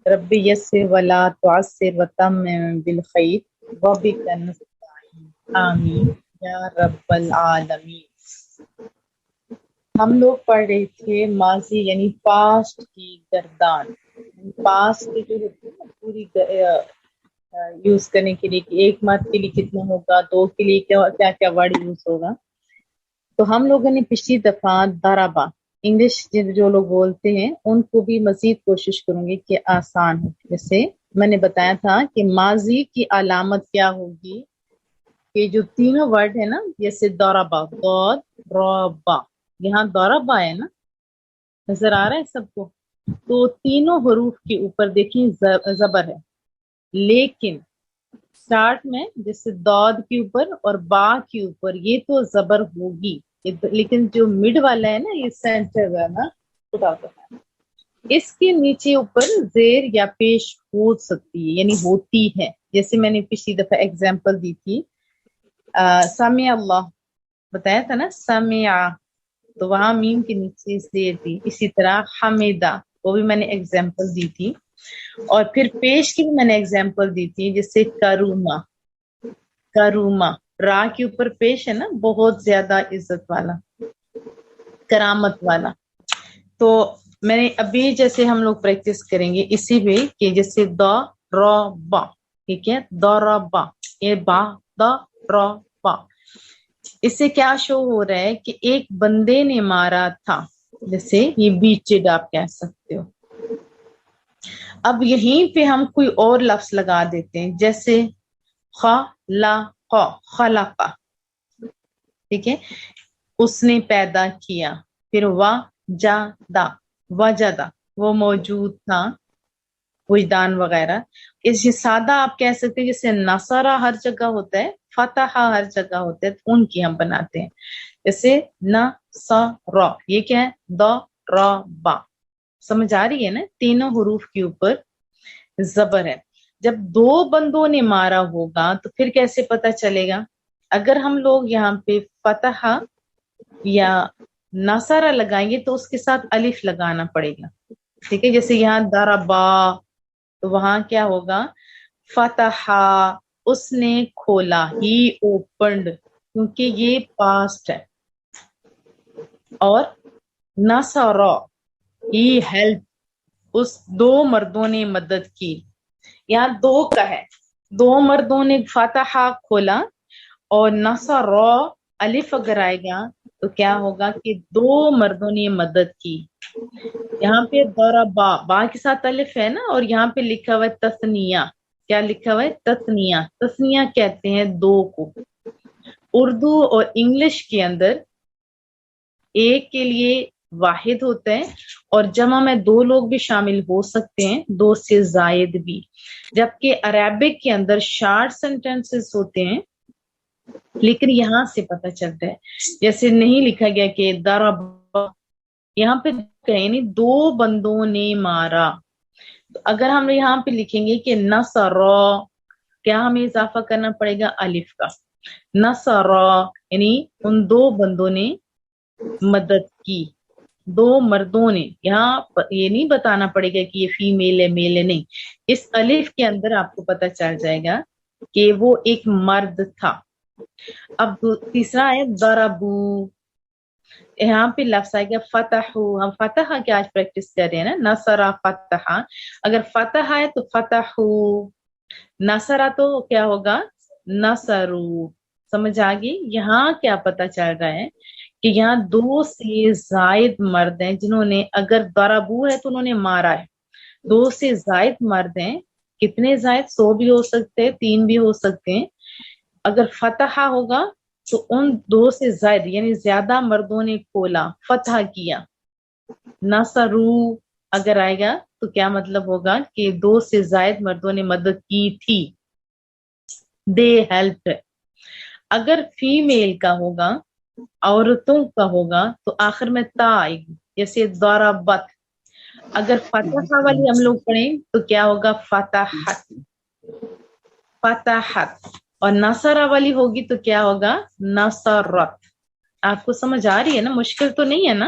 ربی یسر ولا تعسر وتمم بالخیر وبک نستعین آمین یا رب العالمین۔ ہم لوگ پڑھ رہے تھے ماضی یعنی پاسٹ کی گردان، پاسٹ کی جو ہوتی ہے نا پوری یوز کرنے کے لیے کہ ایک مرد کے لیے کتنا ہوگا، دو کے لیے کیا کیا ورڈ یوز ہوگا۔ تو ہم لوگوں نے پچھلی دفعہ ضربا انگلش جو لوگ بولتے ہیں ان کو بھی مزید کوشش کروں گی کہ آسان ہو۔ جیسے میں نے بتایا تھا کہ ماضی کی علامت کیا ہوگی کہ جو تینوں ورڈ ہے نا، جیسے ضربا، ضاد، ربا، یہاں ضربا ہے نا، نظر آ رہا ہے سب کو؟ تو تینوں حروف کے اوپر دیکھیں زبر ہے، لیکن سٹارٹ میں جیسے داد کے اوپر اور با کے اوپر یہ تو زبر ہوگی، لیکن جو مڈ والا ہے نا، یہ سینٹر والا اس کے نیچے اوپر زیر یا پیش ہو سکتی ہے، یعنی ہوتی ہے۔ جیسے میں نے پچھلی دفعہ ایگزامپل دی تھی، سمع اللہ بتایا تھا نا، سمع، تو وہاں میم کے نیچے زیر تھی۔ اسی طرح حمیدہ، وہ بھی میں نے ایگزامپل دی تھی، اور پھر پیش کی بھی میں نے ایگزامپل دی تھی، جیسے کروما، کروما را کے اوپر پیش ہے نا، بہت زیادہ عزت والا، کرامت والا۔ تو میں نے ابھی جیسے ہم لوگ پریکٹس کریں گے اسی پہ کہ جیسے دا را با، ٹھیک ہے، ضربا، یہ با دا را با، اس سے کیا شو ہو رہا ہے کہ ایک بندے نے مارا تھا، جیسے یہ بیچڈ آپ کہہ سکتے ہو۔ اب یہیں پہ ہم کوئی اور لفظ لگا دیتے ہیں، جیسے خلق، خلق، ٹھیک ہے، اس نے پیدا کیا۔ پھر وجدا، وجدا، وہ موجود تھا، وجدان وغیرہ۔ اس سادہ آپ کہہ سکتے ہیں جیسے نصرہ ہر جگہ ہوتا ہے، فتح ہر جگہ ہوتا ہے، تو ان کی ہم بناتے ہیں جیسے نصرہ، یہ کیا ہے، ضربا۔ سمجھ آ رہی ہے نا؟ تینوں حروف کے اوپر زبر ہے۔ جب دو بندوں نے مارا ہوگا تو پھر کیسے پتہ چلے گا؟ اگر ہم لوگ یہاں پہ فتح یا نصرہ لگائیں گے تو اس کے ساتھ الف لگانا پڑے گا، ٹھیک ہے۔ جیسے یہاں ضربا، تو وہاں کیا ہوگا، فتح، اس نے کھولا، ہی اوپنڈ، کیونکہ یہ پاسٹ ہے، اور نصر، ہی ہیلپ، اس دو مردوں نے مدد کی۔ یہاں دو کا ہے، دو مردوں نے فتح کھولا، اور نصر الف اگر آئے گا تو کیا ہوگا کہ دو مردوں نے مدد کی۔ یہاں پہ ضربا، با کے ساتھ الف ہے نا، اور یہاں پہ لکھا ہوا ہے تثنیہ، کیا لکھا ہوا ہے، تثنیہ، تثنیہ کہتے ہیں دو کو۔ اردو اور انگلش کے اندر ایک کے لیے واحد ہوتا ہے، اور جمع میں دو لوگ بھی شامل ہو سکتے ہیں، دو سے زائد بھی، جبکہ عربک کے اندر شارٹ سینٹینسز ہوتے ہیں، لیکن یہاں سے پتہ چلتا ہے، جیسے نہیں لکھا گیا کہ ضرب، یہاں پہ کہیں نہیں، دو بندوں نے مارا۔ تو اگر ہم یہاں پہ لکھیں گے کہ نصر، کیا ہمیں اضافہ کرنا پڑے گا الف کا، نصر یعنی ان دو بندوں نے مدد کی، دو مردوں نے۔ یہاں یہ نہیں بتانا پڑے گا کہ یہ فیمیل ہے میل ہے، نہیں، اس الف کے اندر آپ کو پتہ چل جائے گا کہ وہ ایک مرد تھا۔ اب تیسرا ہے ضربو، یہاں پہ لفظ آئے گا فتح، ہم فتح کے آج پریکٹس کر رہے ہیں نا، نصرہ فتح، اگر فتح ہے تو فتح، نصرہ تو کیا ہوگا، نصرو۔ سمجھ آگئی؟ یہاں کیا پتہ چل رہا ہے کہ یہاں دو سے زائد مرد ہیں جنہوں نے، اگر ضربو ہے تو انہوں نے مارا ہے، دو سے زائد مرد ہیں، کتنے زائد، 100 بھی ہو سکتے ہیں، 3 بھی ہو سکتے ہیں۔ اگر فتح ہوگا تو ان دو سے زائد یعنی زیادہ مردوں نے کھولا، فتح کیا۔ نصرو اگر آئے گا تو کیا مطلب ہوگا کہ دو سے زائد مردوں نے مدد کی تھی، دے ہیلپڈ۔ اگر فیمیل کا ہوگا، عورتوں کا ہوگا، تو آخر میں تا آئے گی، جیسے ضربت۔ اگر فتح والی ہم لوگ پڑھیں تو کیا ہوگا، فتحت، فتحت۔ اور نصرہ والی ہوگی تو کیا ہوگا، نصرت۔ آپ کو سمجھ آ رہی ہے نا؟ مشکل تو نہیں ہے نا؟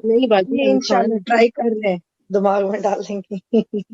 نہیں باجی یہ آسان انشاءاللہ ہے. ٹرائی کر رہے ہیں، دماغ میں ڈال لیں گے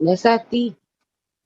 نساتی.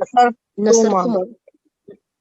نصر نصرتما. توما.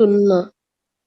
تنّا.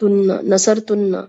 تنّا. نصرتنا.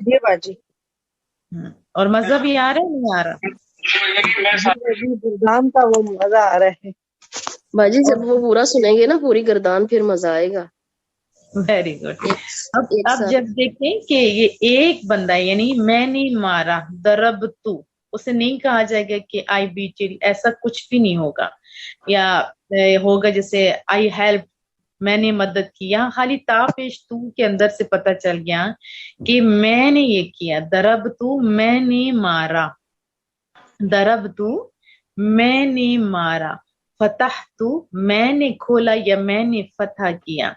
جی باجی. اور مزہ بھی آ رہا ہے نہیں آ رہا؟ گردان کا وہ مزہ آ رہا ہے. باجی جب وہ پورا سنیں گے نا پوری گردان پھر مزہ آئے گا. Very good. ایک اب ساتھ جب دیکھیں کہ یہ ایک بندہ یعنی میں نے مارا ضرب تو اسے نہیں کہا جائے گا کہ آئی بیٹ، ایسا کچھ بھی نہیں ہوگا. یا ہوگا جیسے آئی ہیلپ، میں نے مدد کی. یہاں خالی تا پیش تو کے اندر سے پتہ چل گیا کہ میں نے یہ کیا. ضرب تو میں نے مارا، ضرب تو میں نے مارا، فتح تو میں نے کھولا یا میں نے فتح کیا،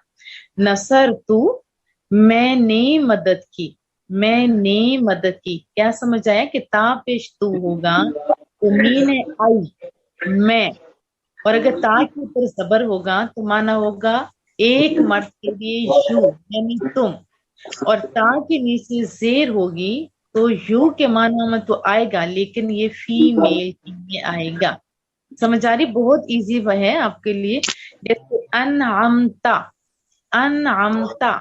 نصر تو میں نے مدد کی، میں نے مدد کی. کیا سمجھ آیا کہ تا پیش تو ہوگا تو مین آئی میں، اور اگر تا کے اوپر صبر ہوگا تو مانا ہوگا ایک مرد کے لیے یو یعنی تم، اور تا کے نیچے زیر ہوگی تو یو کے معنی میں تو آئے گا لیکن یہ فیمیل کے لیے آئے گا. سمجھ آ رہی؟ بہت ایزی وہ ہے آپ کے لیے. جیسے انعمتا، انعمتا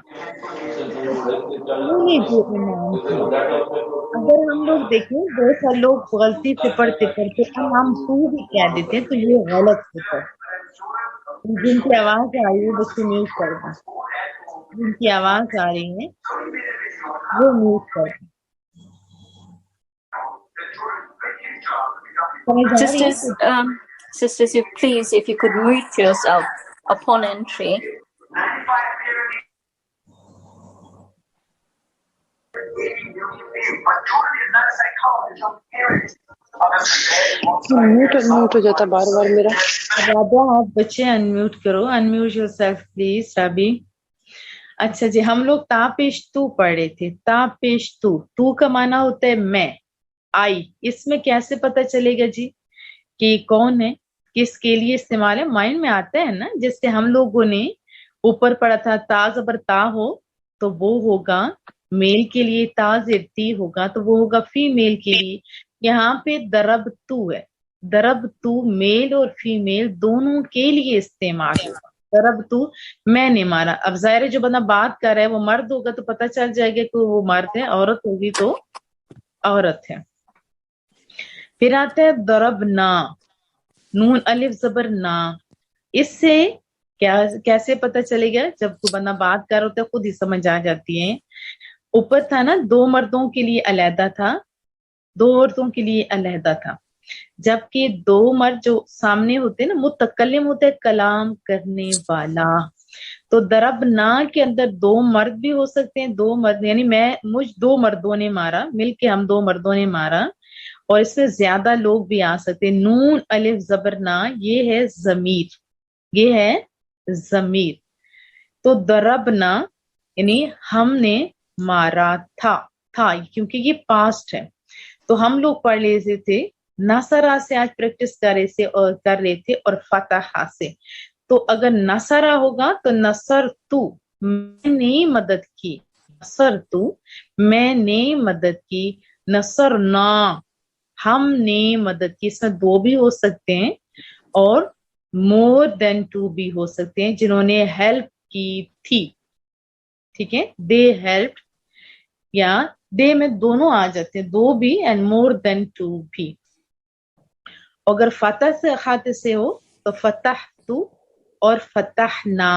تو نے جو انعام کیا. اگر ہم لوگ دیکھیں بہت سارے لوگ غلطی سے پڑھتے انعام تو بھی کہہ دیتے تو یہ غلط ہوتا ہے. جن کی آواز آ رہی ہے بچے میوٹ کر دیں، جن کی آواز آ رہی ہے وہ میوٹ کر دیں. سمجھ آ رہی Sisters, ہے؟ sisters, if you could mute yourself upon entry. Mute ہو جاتا بار بار میرا. رابعہ آپ بچے انمیوٹ کرو، unmute yourself please Rabi. اچھا جی، ہم لوگ تا پیش تو پڑھ رہے تھے. تا پیش تو کا معنی ہوتا ہے میں، آئی. اس میں کیسے پتہ چلے گا جی کہ کون ہے، کس کے لیے استعمال ہے؟ مائنڈ میں آتا ہے نا. جیسے ہم لوگوں نے اوپر پڑھا تھا تا زبر تا ہو تو وہ ہوگا میل کے لیے، تا زیر تی ہوگا تو وہ ہوگا فیمیل کے لیے. یہاں پہ ضرب تو ہے، ضرب تو میل اور فیمیل دونوں کے لیے استعمال ہوگا. ضرب تو میں نے مارا. اب ظاہر ہے جو بندہ بات کر رہا ہے وہ مرد ہوگا تو پتہ چل جائے گا کہ وہ مرد ہے، عورت ہوگی تو عورت ہے. پھر آتا ہے ضربنا، نون الف زبر نا. اس سے کیسے پتہ چلے گا؟ جب کوئی بندہ بات کر رہا ہوتا ہے خود ہی سمجھ آ جاتی ہے. اوپر تھا نا دو مردوں کے لیے علیحدہ تھا، دو عورتوں کے لیے علیحدہ تھا. جبکہ دو مرد جو سامنے ہوتے ہیں نا متکلم ہوتا ہے کلام کرنے والا. تو ضربنا کے اندر دو مرد بھی ہو سکتے ہیں، دو مرد یعنی مجھ دو مردوں نے مارا، مل کے ہم دو مردوں نے مارا. اور اس میں زیادہ لوگ بھی آ سکتے ہیں. نون الف زبر نا یہ ہے ضمیر، یہ ہے ضمیر. تو ضربنا یعنی ہم نے مارا تھا کیونکہ یہ پاسٹ ہے. تو ہم لوگ پڑھ لیتے تھے نصرہ سے، آج پریکٹس کر رہے تھے اور فتح سے. تو اگر نصرہ ہوگا تو نصر تو میں نے مدد کی، نصر تو میں نے مدد کی، نصرنا ہم نے مدد کی. اس میں دو بھی ہو سکتے ہیں اور مور دین ٹو بھی ہو سکتے ہیں جنہوں نے ہیلپ کی تھی. ٹھیک ہے، دے ہیلپ یا دے میں دونوں آ جاتے ہیں، دو بھی اینڈ مور دین ٹو بھی. اگر فتح سے خاطر سے ہو تو فتح تو اور فتحنا.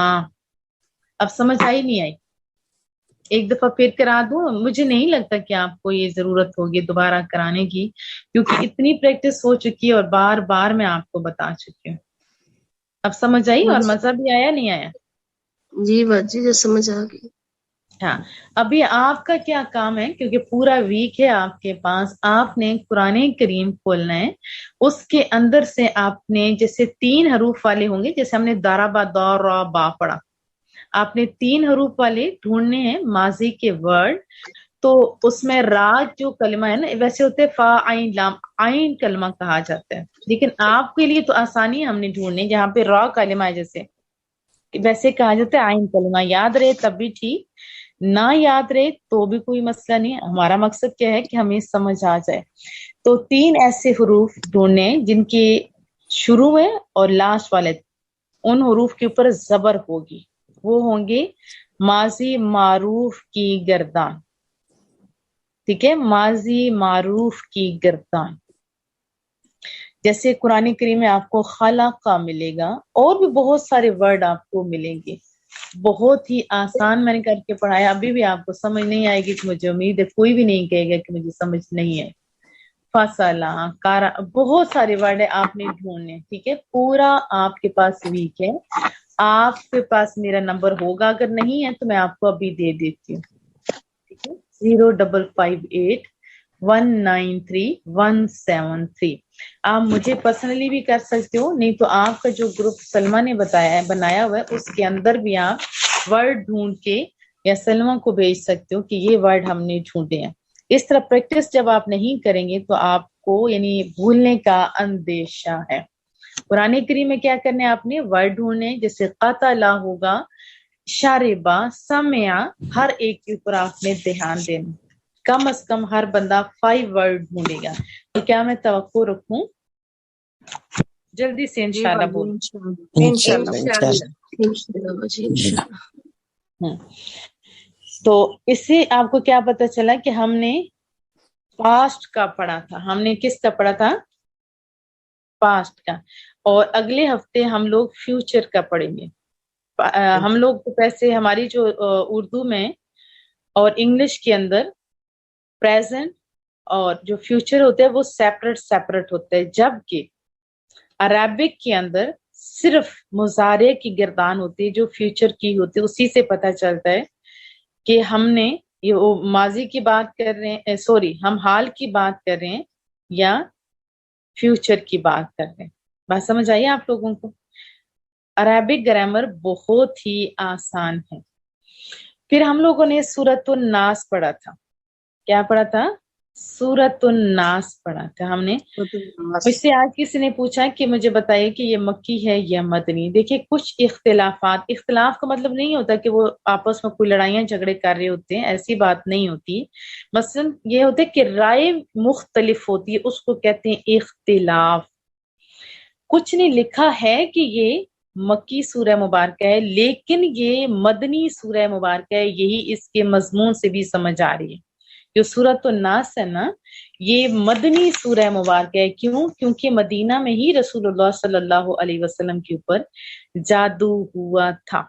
اب سمجھ آئی نہیں آئی؟ ایک دفعہ پھر کرا دوں؟ مجھے نہیں لگتا کہ آپ کو یہ ضرورت ہوگی دوبارہ کرانے کی، کیونکہ اتنی پریکٹس ہو چکی ہے اور بار بار میں آپ کو بتا چکی ہوں. اب سمجھ آئی اور مزہ بھی آیا نہیں آیا؟ جی باجی جو سمجھ آ گئی. ہاں. ابھی آپ کا کیا کام ہے، کیونکہ پورا ویک ہے آپ کے پاس، آپ نے قرآن کریم کھولنا ہے. اس کے اندر سے آپ نے جیسے 3 حروف والے ہوں گے، جیسے ہم نے دارابا دورا با پڑھا، آپ نے 3 حروف والے ڈھونڈنے ہیں ماضی کے ورڈ. تو اس میں را جو کلمہ ہے نا ویسے ہوتے فا عین لام، عین کلمہ کہا جاتا ہے، لیکن آپ کے لیے تو آسانی ہم نے ڈھونڈنے جہاں پہ را کلمہ ہے جیسے ویسے کہا جاتا ہے عین کلمہ. یاد رہے تب بھی ٹھیک، نہ یاد رہے تو بھی کوئی مسئلہ نہیں. ہمارا مقصد کیا ہے کہ ہمیں سمجھ آ جائے. تو 3 ایسے حروف ڈھونڈنے جن کے شروع میں اور لاسٹ والے ان حروف کے اوپر زبر ہوگی، وہ ہوں گے ماضی معروف کی گردان. ٹھیک ہے، ماضی معروف کی گردان. جیسے قرآن کریم میں آپ کو خلقہ ملے گا، اور بھی بہت سارے ورڈ آپ کو ملیں گے. بہت ہی آسان میں نے کر کے پڑھایا. ابھی بھی آپ کو سمجھ نہیں آئے گی، کہ مجھے امید ہے کوئی بھی نہیں کہے گا کہ مجھے سمجھ نہیں ہے. فصلہ، کارا، بہت سارے ورڈ ہے آپ نے ڈھونڈنے. ٹھیک ہے، پورا آپ کے پاس ویک ہے. آپ کے پاس میرا نمبر ہوگا، اگر نہیں ہے تو میں آپ کو ابھی دے دیتی ہوں. ٹھیک ہے، 0558193173. آپ مجھے پرسنلی بھی کر سکتے ہو، نہیں تو آپ کا جو گروپ سلمہ نے بنایا ہوا ہے، اس کے اندر بھی آپ ورڈ ڈھونڈ کے یا سلمہ کو بھیج سکتے ہو کہ یہ ورڈ ہم نے ڈھونڈے ہیں. اس طرح پریکٹس جب آپ نہیں کریں گے تو آپ کو یعنی بھولنے کا اندیشہ ہے. قرآن کریم میں کیا کرنے آپ نے ورڈ ڈھونڈنے، جیسے قتلہ ہوگا، شاربہ، سمعہ، ہر ایک کے اوپر آپ نے دھیان دینا. کم از کم ہر بندہ 5 ورڈ ڈھونڈے گا. تو کیا میں توقع رکھوں؟ جلدی سے انشاءاللہ بول. تو اس سے آپ کو کیا پتہ چلا کہ ہم نے پاسٹ کا پڑھا تھا. ہم نے کس کا پڑھا تھا؟ پاسٹ کا. اور اگلے ہفتے ہم لوگ فیوچر کا پڑھیں گے. ہم لوگ ویسے ہماری جو اردو میں اور انگلش کے اندر پریزنٹ اور جو فیوچر ہوتے ہیں وہ سیپریٹ ہوتے ہیں، جبکہ عربک کے اندر صرف مضارع کی گردان ہوتی ہے جو فیوچر کی ہوتی ہے. اسی سے پتہ چلتا ہے کہ ہم نے یہ ماضی کی بات کر رہے ہیں، سوری ہم حال کی بات کر رہے ہیں یا فیوچر کی بات کر رہے ہیں. بات سمجھ آئی آپ لوگوں کو؟ عربک گرامر بہت ہی آسان ہے. پھر ہم لوگوں نے سورۃ الناس پڑھا تھا. کیا پڑھا تھا؟ سورۃ الناس پڑھا تھا ہم نے. مجھ سے آج کسی نے پوچھا کہ مجھے بتائیے کہ یہ مکی ہے یا مدنی. دیکھیں کچھ اختلاف کا مطلب نہیں ہوتا کہ وہ آپس میں کوئی لڑائیاں جھگڑے کر رہے ہوتے ہیں، ایسی بات نہیں ہوتی. مثلا یہ ہوتا ہے کہ رائے مختلف ہوتی ہے، اس کو کہتے ہیں اختلاف. کچھ نے لکھا ہے کہ یہ مکی سورہ مبارکہ ہے، لیکن یہ مدنی سورہ مبارکہ ہے. یہی اس کے مضمون سے بھی سمجھ آ رہی ہے. جو سورۃ الناس ہے نا، یہ مدنی سورہ مبارکہ ہے. کیوں؟ کیونکہ مدینہ میں ہی رسول اللہ صلی اللہ علیہ وسلم کے اوپر جادو ہوا تھا.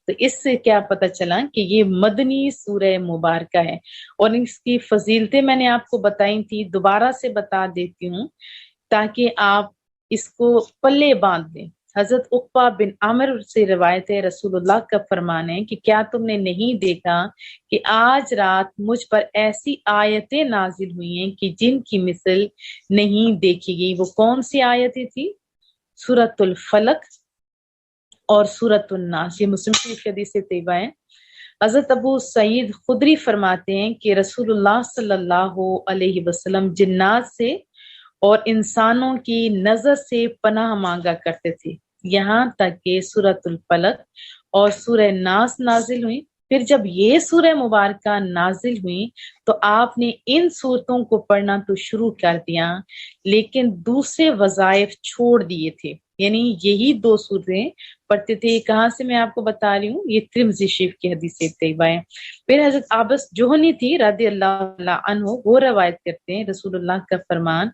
تو اس سے کیا پتہ چلا کہ یہ مدنی سورہ مبارکہ ہے. اور اس کی فضیلتیں میں نے آپ کو بتائی تھی، دوبارہ سے بتا دیتی ہوں تاکہ آپ اس کو پلے باندھ دیں. حضرت عقبہ بن عامر سے روایت ہے، رسول اللہ کا فرمان ہے کہ کیا تم نے نہیں دیکھا کہ آج رات مجھ پر ایسی آیتیں نازل ہوئی ہیں کہ جن کی مثل نہیں دیکھی گئی. وہ کون سی آیتیں تھی؟ سورۃ الفلق اور سورۃ الناس. یہ مسلم شریف کی حدیث طیبہ ہے. حضرت ابو سعید خدری فرماتے ہیں کہ رسول اللہ صلی اللہ علیہ وسلم جنات سے اور انسانوں کی نظر سے پناہ مانگا کرتے تھے، یہاں تک کہ سورۃ الفلق اور سورہ ناس نازل ہوئی. پھر جب یہ سورہ مبارکہ نازل ہوئی تو آپ نے ان صورتوں کو پڑھنا تو شروع کر دیا، لیکن دوسرے وظائف چھوڑ دیے تھے. یعنی یہی 2 سورتیں پڑھتے تھے. کہاں سے میں آپ کو بتا رہی ہوں؟ یہ ترمذی شریف کی حدیث طیبہ ہے. پھر حضرت عابس جوہنی تھی رضی اللہ عنہ، وہ روایت کرتے ہیں رسول اللہ کا فرمان.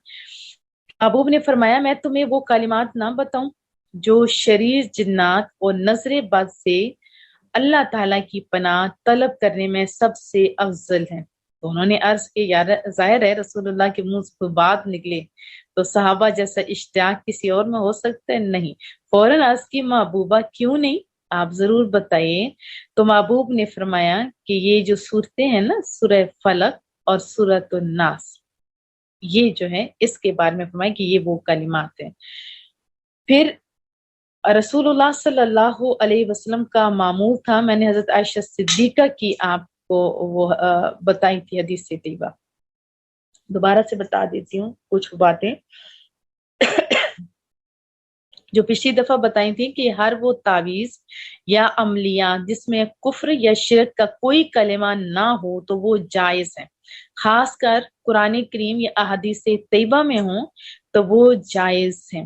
ابوب نے فرمایا میں تمہیں وہ کلمات نہ بتاؤں جو شریر جنات اور نظر بد سے اللہ تعالیٰ کی پناہ طلب کرنے میں سب سے افضل ہیں. تو انہوں نے عرض کی یا ظاہر ہے رسول اللہ کے منہ سے کوئی بات نکلے تو صحابہ جیسا اشتیاق کسی اور میں ہو سکتا ہے؟ نہیں. فوراً عرض کی محبوبہ کیوں نہیں، آپ ضرور بتائیے. تو محبوب نے فرمایا کہ یہ جو صورتیں ہیں نا، سورہ فلق اور سورۃ الناس، یہ جو ہے اس کے بارے میں فرمایا کہ یہ وہ کلمات ہیں. پھر رسول اللہ صلی اللہ علیہ وسلم کا معمول تھا، میں نے حضرت عائشہ صدیقہ کی آپ کو وہ بتائی تھی حدیث طیبہ. دوبارہ سے بتا دیتی ہوں کچھ باتیں جو پچھلی دفعہ بتائی تھی کہ ہر وہ تعویذ یا عملیات جس میں کفر یا شرک کا کوئی کلمہ نہ ہو تو وہ جائز ہے. خاص کر قرآن کریم یا احادیث طیبہ میں ہوں تو وہ جائز ہیں.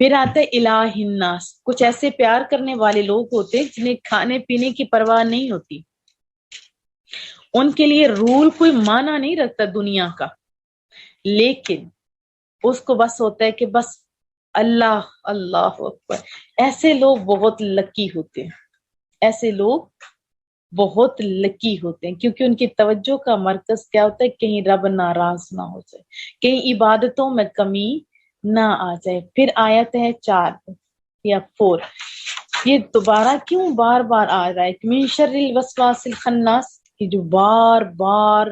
پھر آتا ہے الہ الناس، کچھ ایسے پیار کرنے والے لوگ ہوتے ہیں جنہیں کھانے پینے کی پرواہ نہیں ہوتی، ان کے لیے رول کوئی معنی نہیں رکھتا دنیا کا، لیکن اس کو بس ہوتا ہے کہ بس اللہ اللہ اکبر۔ ایسے لوگ بہت لکی ہوتے ہیں، ایسے لوگ بہت لکی ہوتے ہیں، کیونکہ ان کی توجہ کا مرکز کیا ہوتا ہے، کہیں رب ناراض نہ ہو جائے، کہیں عبادتوں میں کمی نہ آ جائے۔ پھر آیت ہے 4 یا 4، یہ دوبارہ کیوں بار بار آ رہا ہے، من شر الوسواس الخناس، کہ جو بار بار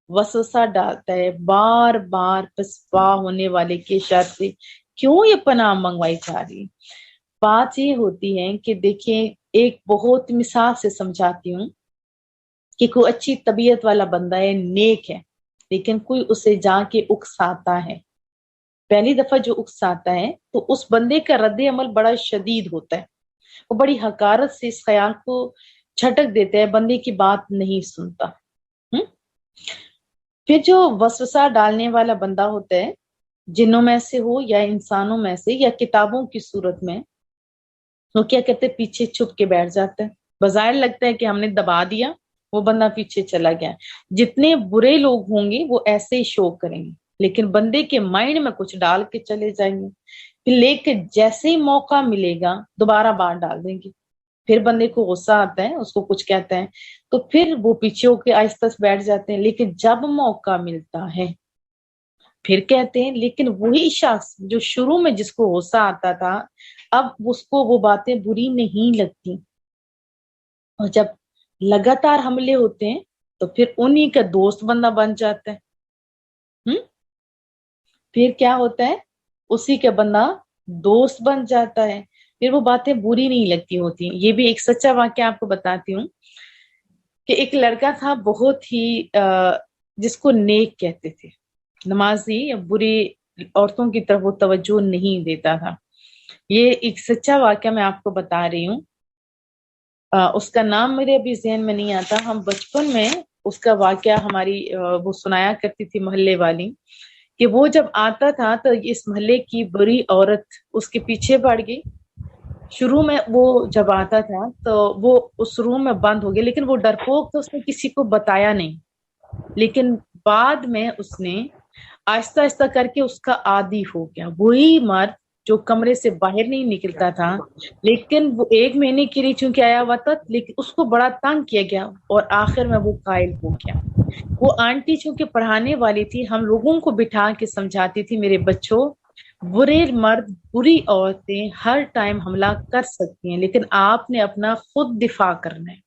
وسوسہ ڈالتا ہے، بار بار پسپا ہونے والے کے شر سے کیوں یہ پناہ منگوائی جا رہی ہے؟ بات یہ ہوتی ہے کہ دیکھیں، ایک بہت مثال سے سمجھاتی ہوں کہ کوئی اچھی طبیعت والا بندہ ہے، نیک ہے، لیکن کوئی اسے جا کے اکساتا ہے، پہلی دفعہ جو اکساتا ہے تو اس بندے کا رد عمل بڑا شدید ہوتا ہے، وہ بڑی حقارت سے اس خیال کو جھٹک دیتا ہے، بندے کی بات نہیں سنتا۔ پھر جو وسوسہ ڈالنے والا بندہ ہوتا ہے، جنوں میں سے ہو یا انسانوں میں سے یا کتابوں کی صورت میں، وہ کیا کہتے ہیں، پیچھے چھپ کے بیٹھ جاتا ہے، بظاہر لگتا ہے کہ ہم نے دبا دیا، وہ بندہ پیچھے چلا گیا۔ جتنے برے لوگ ہوں گے وہ ایسے ہی شو کریں گے، لیکن بندے کے مائنڈ میں کچھ ڈال کے چلے جائیں گے، پھر لے کے جیسے ہی موقع ملے گا دوبارہ بات ڈال دیں گے۔ پھر بندے کو غصہ آتا ہے، اس کو کچھ کہتا ہے تو پھر وہ پیچھے ہو کے آہستہ سے بیٹھ جاتے ہیں، لیکن جب موقع ملتا ہے پھر کہتے ہیں۔ لیکن وہی شخص جو شروع میں جس کو غصہ آتا تھا، اب اس کو وہ باتیں بری نہیں لگتی، اور جب لگاتار حملے ہوتے ہیں تو پھر انہی کا دوست بندہ بن جاتا ہے۔ پھر کیا ہوتا ہے، اسی کا بندہ دوست بن جاتا ہے، پھر وہ باتیں بری نہیں لگتی ہوتی۔ یہ بھی ایک سچا واقعہ آپ کو بتاتی ہوں کہ ایک لڑکا تھا بہت ہی جس کو نیک کہتے تھے، نمازی، یا بری عورتوں کی طرف وہ توجہ نہیں دیتا تھا۔ یہ ایک سچا واقعہ میں آپ کو بتا رہی ہوں، اس کا نام میرے ابھی ذہن میں نہیں آتا۔ ہم بچپن میں اس کا واقعہ ہماری وہ سنایا کرتی تھی محلے والی، کہ وہ جب آتا تھا تو اس محلے کی بری عورت اس کے پیچھے پڑ گئی۔ شروع میں وہ جب آتا تھا تو وہ اس روم میں بند ہو گیا، لیکن وہ ڈرپوک تو اس نے کسی کو بتایا نہیں، لیکن بعد میں اس نے آہستہ آہستہ کر کے اس کا عادی ہو گیا۔ وہی مرد جو کمرے سے باہر نہیں نکلتا تھا، لیکن وہ 1 مہینے کے لیے چونکہ آیا ہوا تھا، لیکن اس کو بڑا تنگ کیا گیا اور آخر میں وہ قائل ہو گیا۔ وہ آنٹی چونکہ پڑھانے والی تھی، ہم لوگوں کو بٹھا کے سمجھاتی تھی، میرے بچوں، برے مرد، بری عورتیں ہر ٹائم حملہ کر سکتی ہیں، لیکن آپ نے اپنا خود دفاع کرنا ہے۔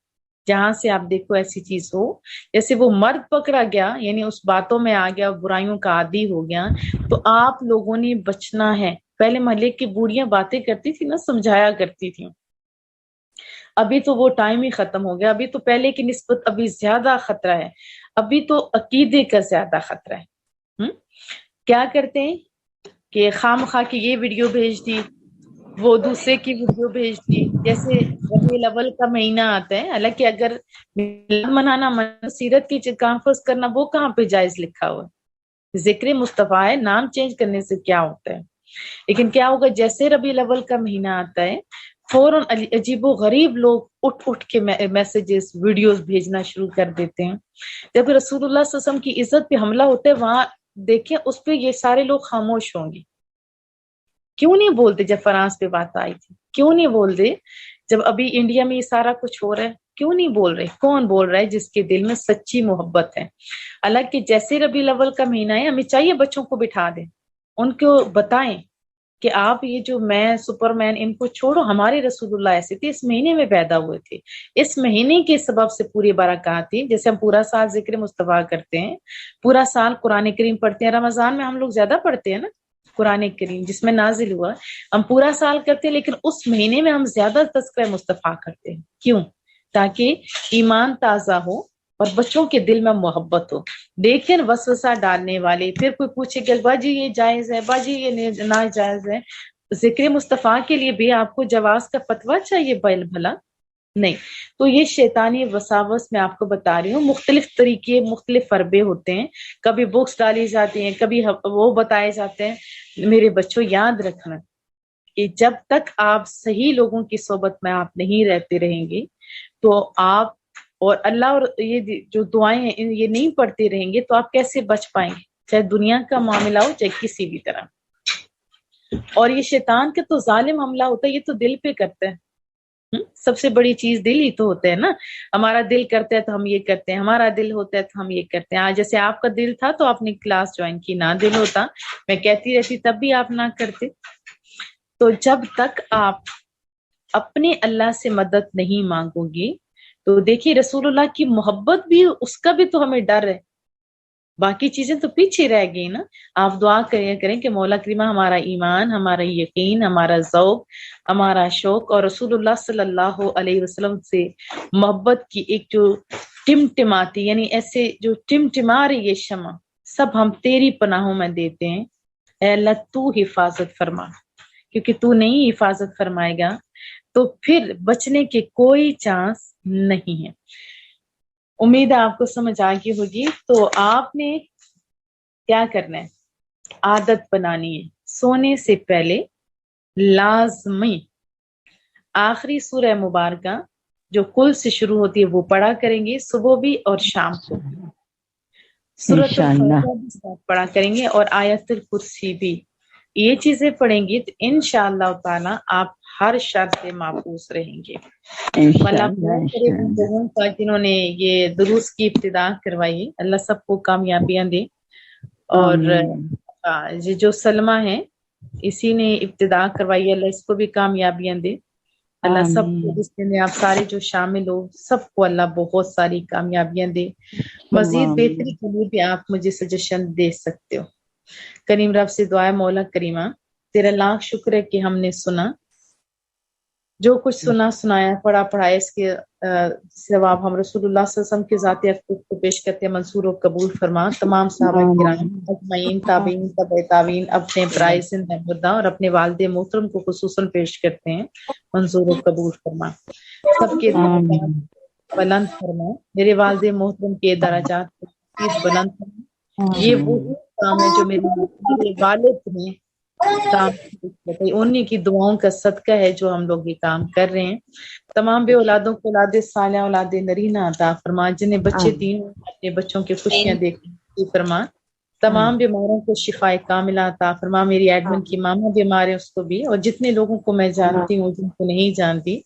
جہاں سے آپ دیکھو ایسی چیز ہو، جیسے وہ مرد پکڑا گیا، یعنی اس باتوں میں آ گیا، برائیوں کا عادی ہو گیا، تو آپ لوگوں نے بچنا ہے۔ پہلے محلے کی بوڑھیاں باتیں کرتی تھی نا، سمجھایا کرتی تھی، ابھی تو وہ ٹائم ہی ختم ہو گیا، ابھی تو پہلے کی نسبت ابھی زیادہ خطرہ ہے، ابھی تو عقیدے کا زیادہ خطرہ ہے۔ کیا کرتے ہیں کہ خام خواہ کی یہ ویڈیو بھیج دی، وہ دوسرے کی ویڈیو بھیج دی، جیسے ربیع الاول کا مہینہ آتا ہے، حالانکہ اگر میلاد منانا، سیرت کی کانفرنس کرنا، وہ کہاں پہ جائز لکھا ہوا ہے؟ ذکر مصطفیٰ ہے، نام چینج کرنے سے کیا ہوتا ہے؟ لیکن کیا ہوگا، جیسے ربیع الاول کا مہینہ آتا ہے، فوراً عجیب و غریب لوگ اٹھ کے میسیجز، ویڈیوز بھیجنا شروع کر دیتے ہیں۔ جب رسول اللہ صلی اللہ علیہ وسلم کی عزت پہ حملہ ہوتا ہے، وہاں دیکھیں اس پہ یہ سارے لوگ خاموش ہوں گے۔ کیوں نہیں بولتے جب فرانس پہ بات آئی تھی؟ کیوں نہیں بولتے جب ابھی انڈیا میں یہ سارا کچھ ہو رہا ہے؟ کیوں نہیں بول رہے؟ کون بول رہا ہے؟ جس کے دل میں سچی محبت ہے۔ حالانکہ جیسے ربیع الاول کا مہینہ ہے، ہمیں چاہیے بچوں کو بٹھا دیں، ان کو بتائیں کہ آپ یہ جو میں سپر مین، ان کو چھوڑو، ہمارے رسول اللہ ایسے تھے، اس مہینے میں پیدا ہوئے تھے، اس مہینے کے سبب سے پوری برکات تھی۔ جیسے ہم پورا سال ذکر مصطفیٰ کرتے ہیں، پورا سال قرآن کریم پڑھتے ہیں، رمضان میں ہم لوگ زیادہ پڑھتے ہیں نا قرآن کریم جس میں نازل ہوا، ہم پورا سال کرتے ہیں، لیکن اس مہینے میں ہم زیادہ تذکرہ مصطفیٰ کرتے ہیں۔ کیوں؟ تاکہ ایمان تازہ ہو اور بچوں کے دل میں محبت ہو۔ لیکن وسوسہ ڈالنے والے، پھر کوئی پوچھے کہ باجی یہ جائز ہے، باجی یہ ناجائز ہے، ذکر مصطفیٰ کے لیے بھی آپ کو جواز کا فتویٰ چاہیے بھلا نہیں۔ تو یہ شیطانی وساوس میں آپ کو بتا رہی ہوں، مختلف طریقے، مختلف فربے ہوتے ہیں، کبھی بکس ڈالی جاتی ہیں، کبھی وہ بتائے جاتے ہیں۔ میرے بچوں یاد رکھنا، کہ جب تک آپ صحیح لوگوں کی صحبت میں آپ نہیں رہتے رہیں گے تو آپ اور اللہ اور یہ جو دعائیں ہیں یہ نہیں پڑھتے رہیں گے تو آپ کیسے بچ پائیں گے، چاہے دنیا کا معاملہ ہو چاہے کسی بھی طرح۔ اور یہ شیطان کا تو ظالم حملہ ہوتا ہے، یہ تو دل پہ کرتا ہے۔ سب سے بڑی چیز دل ہی تو ہوتا ہے نا، ہمارا دل کرتا ہے تو ہم یہ کرتے ہیں، ہمارا دل ہوتا ہے تو ہم یہ کرتے ہیں۔ آج جیسے آپ کا دل تھا تو آپ نے کلاس جوائن کی، نہ دل ہوتا میں کہتی رہتی تب بھی آپ نہ کرتے۔ تو جب تک آپ اپنے اللہ سے مدد نہیں مانگو گی تو دیکھیے رسول اللہ کی محبت بھی، اس کا بھی تو ہمیں ڈر ہے، باقی چیزیں تو پیچھے رہ گئی نا۔ آپ دعا کریں کہ مولا کریمہ ہمارا ایمان، ہمارا یقین، ہمارا ذوق، ہمارا شوق اور رسول اللہ صلی اللہ علیہ وسلم سے محبت کی ایک جو ٹمٹماتی، یعنی ایسے جو ٹمٹما رہی یہ شمع، سب ہم تیری پناہوں میں دیتے ہیں۔ اے اللہ تو حفاظت فرما، کیونکہ تو نہیں حفاظت فرمائے گا تو پھر بچنے کے کوئی چانس نہیں ہے۔ امید ہے آپ کو سمجھ آ گئی ہوگی۔ تو آپ نے کیا کرنا ہے، عادت بنانی ہے سونے سے پہلے لازمی آخری سورہ مبارکہ جو کل سے شروع ہوتی ہے وہ پڑھا کریں گے، صبح بھی اور شام کو بھی۔ سورۃ الفاتحہ بھی ساتھ پڑھا کریں گے اور آیت الکرسی بھی۔ یہ چیزیں پڑھیں گی تو انشاءاللہ تعالی آپ ہر شر سے محفوظ رہیں گے۔ اللہ لوگوں کا جنہوں نے یہ دروس کی ابتدا کروائی، اللہ سب کو کامیابیاں دے۔ اور یہ جو سلمہ ہے اسی نے ابتدا کروائی، اللہ اس کو بھی کامیابیاں دے۔ اللہ سب کو جس میں آپ سارے جو شامل ہو سب کو اللہ بہت ساری کامیابیاں دے۔ مزید بہتری کے لیے بھی آپ مجھے سجیشن دے سکتے ہو۔ کریم رب سے دعا ہے مولا کریمہ تیرا لاکھ شکر ہے کہ ہم نے سنا، جو کچھ سنا سنایا پڑھا پڑھایا، اس کے ثواب ہم رسول اللہ صلی اللہ علیہ وسلم کے ذاتی اقدس کو پیش کرتے ہیں، منصور و قبول فرما۔ تمام صحابہ کرام اجمعین، تابعین، تبع تابعین، اپنے برائے زندہ مردہ اور اپنے والد محترم کو خصوصاً پیش کرتے ہیں، منظور و قبول فرما۔ سب کے درجات بلند فرما، میرے والد محترم کے درجات کو بلند فرما۔ یہ وہی کام ہے جو میرے والد نے کام، انہی کی دعاؤں کا صدقہ ہے جو ہم لوگ یہ کام کر رہے ہیں۔ تمام بے اولادوں کو اولاد صالحہ، اولاد نرینہ عطا فرما، جنہیں بچے دین اپنے بچوں کی خوشیاں دیکھیں فرما۔ تمام بیماروں کو شفاء کاملہ عطا فرما۔ میری ایڈمن کی ماما بیمار ہے اس کو بھی، اور جتنے لوگوں کو میں جانتی ہوں جن کو نہیں جانتی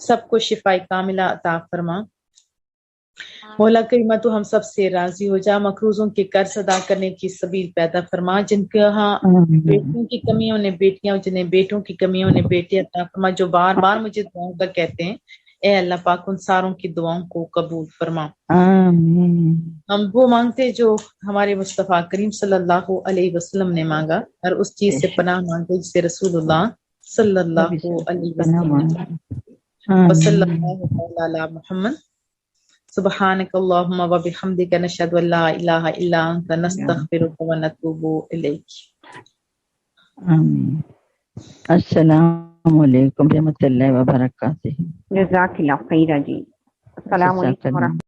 سب کو شفاء کاملہ عطا فرما۔ مولا کریمہ تو ہم سب سے راضی ہو جا، مقروضوں کے قرض ادا کرنے کی سبیل پیدا فرما، جن کے ہاں بیٹیوں کی کمی ہے انہیں بیٹیاں، جنہیں بیٹوں کی کمی ہے انہیں بیٹی عطا فرما، جو بار بار مجھے دعاؤں کا کہتے ہیں اے اللہ پاک ان ساروں کی دعاؤں کو قبول فرما۔ ہم وہ مانگتے جو ہمارے مصطفیٰ کریم صلی اللہ علیہ وسلم نے مانگا، اور اس چیز سے پناہ مانگتے جسے رسول اللہ صلی اللہ علیہ وسلم نے وصلی اللہ علی محمد۔ سبحانک اللہم و بحمدک نشہد ان لا الہ الا انت نستغفرک و نتوب الیک۔ آمین۔ السلام علیکم ورحمۃ اللہ وبرکاتہ۔ جزاک اللہ خیرہ جی، السلام علیکم ورحمۃ